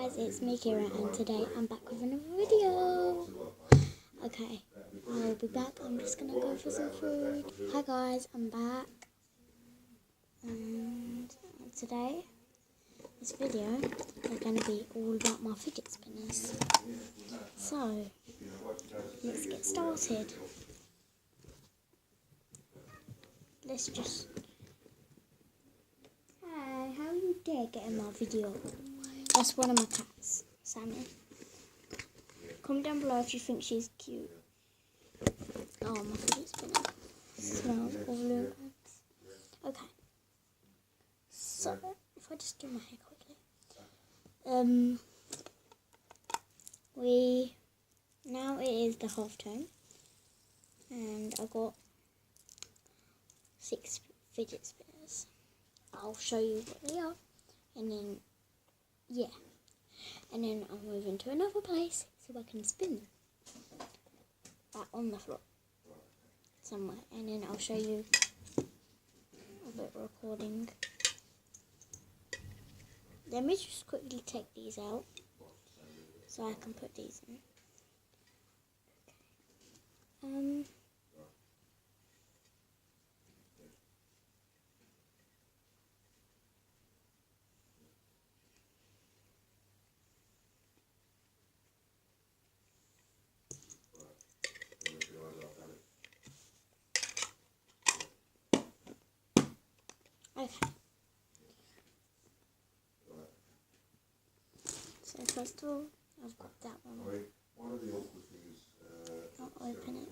guys, it's me Kira, and today I'm back with another video. Okay, I'll be back. I'm just gonna go for some food. Hi guys, I'm back, and today this video is gonna be all about my fidget spinners. So let's get started. Let's just. Hi, how you dare get in my video? That's one of my cats, Sammy. Comment down below if you think she's cute. Oh, my fidget spinner smells all over. Okay. So, if I just do my hair quickly. Now it is the half term. And I got 6 fidget spinners. I'll show you what they are. And then, yeah. And then I'll move into another place so I can spin them. Back on the floor. Somewhere. And then I'll show you a bit of recording. Let me just quickly take these out so I can put these in. Okay. So first of all, I've got that one. I'll open it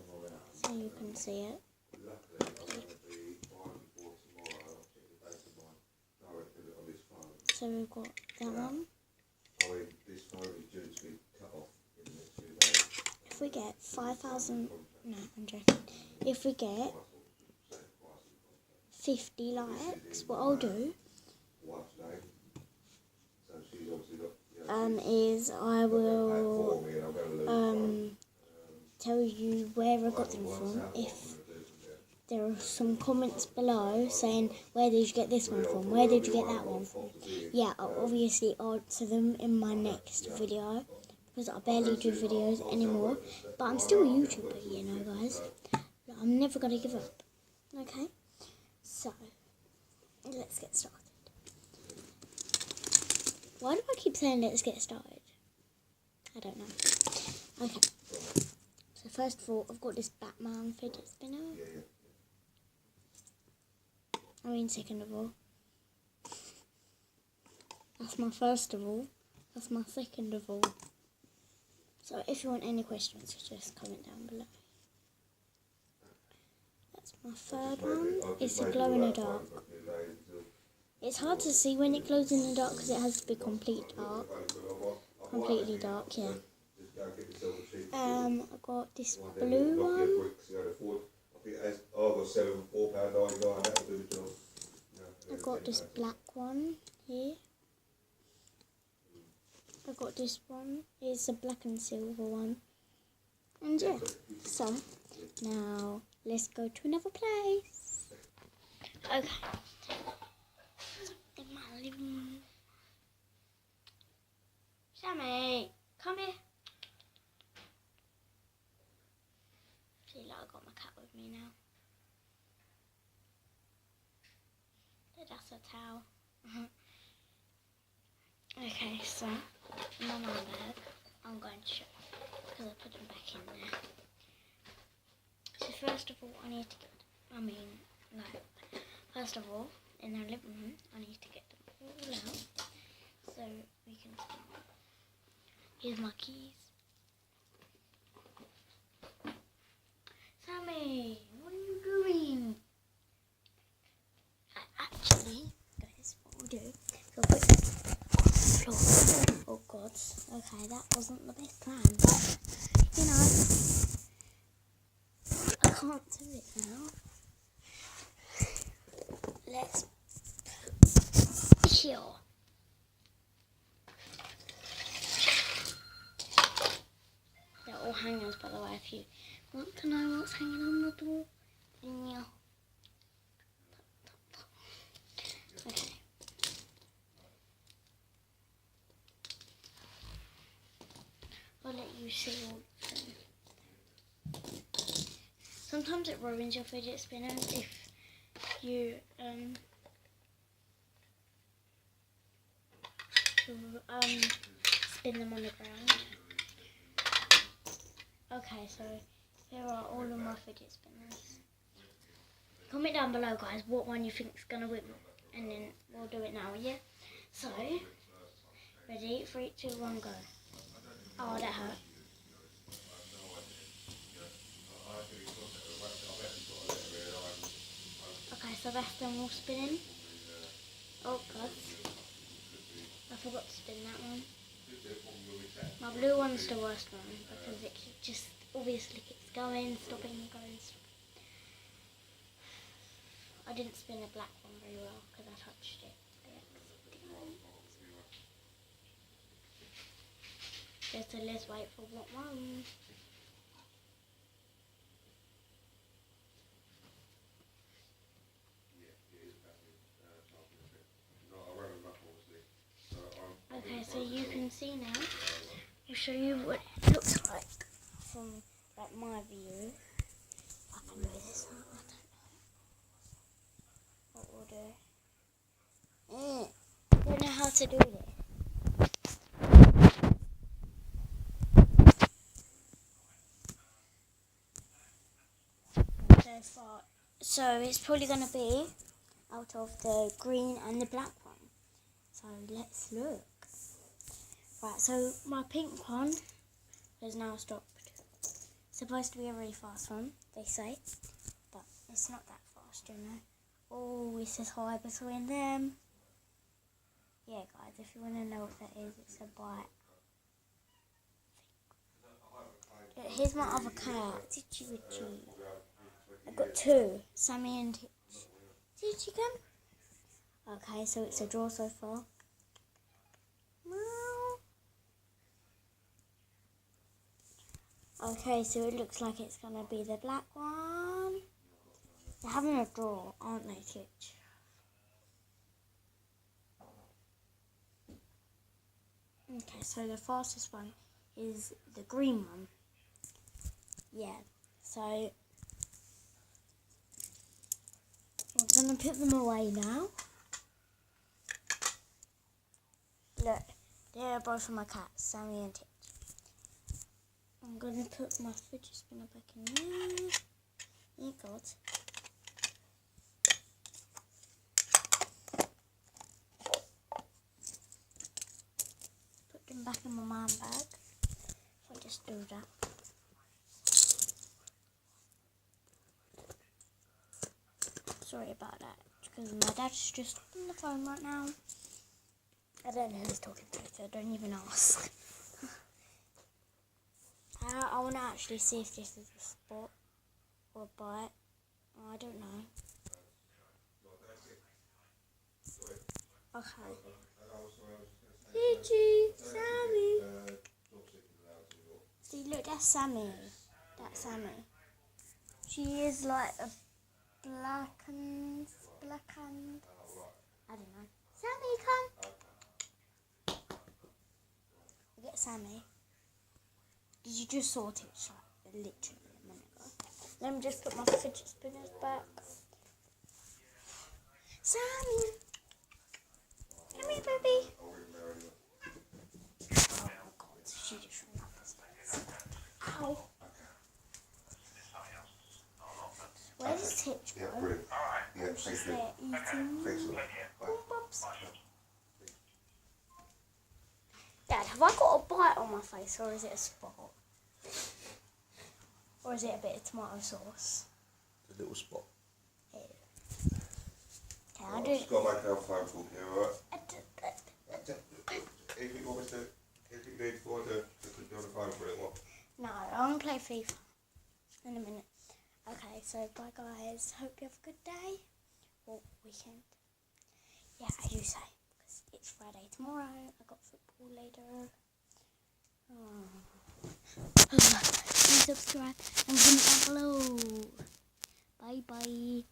so you can see it. So we've got that one. If we get 5,000, no, I'm joking. If we get 50 likes, what I'll do is I will tell you where I got them from. If there are some comments below saying, where did you get this one from? Where did you get that one from? Yeah, I'll obviously answer them in my next video, because I barely do videos anymore. But I'm still a YouTuber, you know, guys. I'm never going to give up. Okay? So, let's get started. Why do I keep saying let's get started? I don't know. Okay. So first of all, I've got this Batman fidget spinner. I mean, second of all. That's my first of all. That's my second of all. So if you want any questions, just comment down below. That's my third one. It's a glow in the dark. It's hard to see when it glows in the dark because it has to be completely dark, yeah. I got this blue one. I got this black one here. I got this one. It's a black and silver one. And yeah, so now let's go to another place. Okay. In my living room. Sammy, come here. See, like I got my cat with me now. That's a towel. Okay, so my mum bag, I'm going to show you because I put them back in there. So first of all, I need to get, first of all, in our living room, I need to get them all out so we can spin them. Here's my keys. Sammy, what are you doing? Actually, guys, what we'll do, we'll put that on the floor. Oh God, okay, that wasn't the best plan, but, you know, I can't do it now. Let's here. They're all hangers, by the way, if you want to know what's hanging on the door. Yeah. Okay. you see all of them. Sometimes it ruins your fidget spinners if you spin them on the ground. Okay, so here are all of my fidget spinners. Comment down below, guys, what one you think is gonna win, and then we'll do it now. Yeah. So, ready? 3, 2, 1, go. Oh, that hurt. Okay, so that's them all spinning. Oh god, I forgot to spin that one. My blue one's the worst one because it just obviously keeps going, stopping, going, stopping. I didn't spin the black one very well because I touched it. Okay, so let's wait for what one. Okay, so you can see now. I'll show you what it looks like from like my view. If I can move this out, I don't know. What will do? I don't know how to do this. So it's probably going to be out of the green and the black one. So let's look. Right, so my pink one has now stopped. It's supposed to be a really fast one, they say, but it's not that fast, you know. Oh, it says hi between them. Yeah, guys, if you want to know what that is, it's a bite. Here's my other cat, Titchy Witchy. I've got 2, Sammy and Titch. Titchy, come. Okay, so it's a draw so far. Okay, so it looks like it's going to be the black one. They're having a draw, aren't they, Titch? Okay, so the fastest one is the green one. Yeah, so we're going to put them away now. Look, they're both of my cats, Sammy and Titch. I'm going to put my fidget spinner back in there. Oh god. Put them back in my man bag. If I just do that. Sorry about that, because my dad's just on the phone right now. I don't know who he's talking to, so don't even ask. I want to actually see if this is a spot or a bite. Oh, I don't know. Okay. Gigi, Sammy. See, look, that's Sammy. That's Sammy. She is like a blackened. I don't know. Sammy, come. Get Sammy. Did you just sort it like literally a minute ago? Let me just put my fidget spinners back. Sammy! Come here, baby. Oh god, she just ran up the stairs. Ow! Where does Titch go? Yeah, She's there eating corn pops. Dad, have I got a bite on my face, or is it a spot? Or is it a bit of tomato sauce? A little spot. Okay, I'll do Just it. got to make our phone call here, alright? Anything you want me to do? Anything you need before I do? Just put you on the phone for a little while. No, I'm going to play FIFA in a minute. Okay, so bye guys. Hope you have a good day or weekend. Yeah, I do say, because it's Friday tomorrow. I got football later. Please subscribe and comment down below. Bye bye.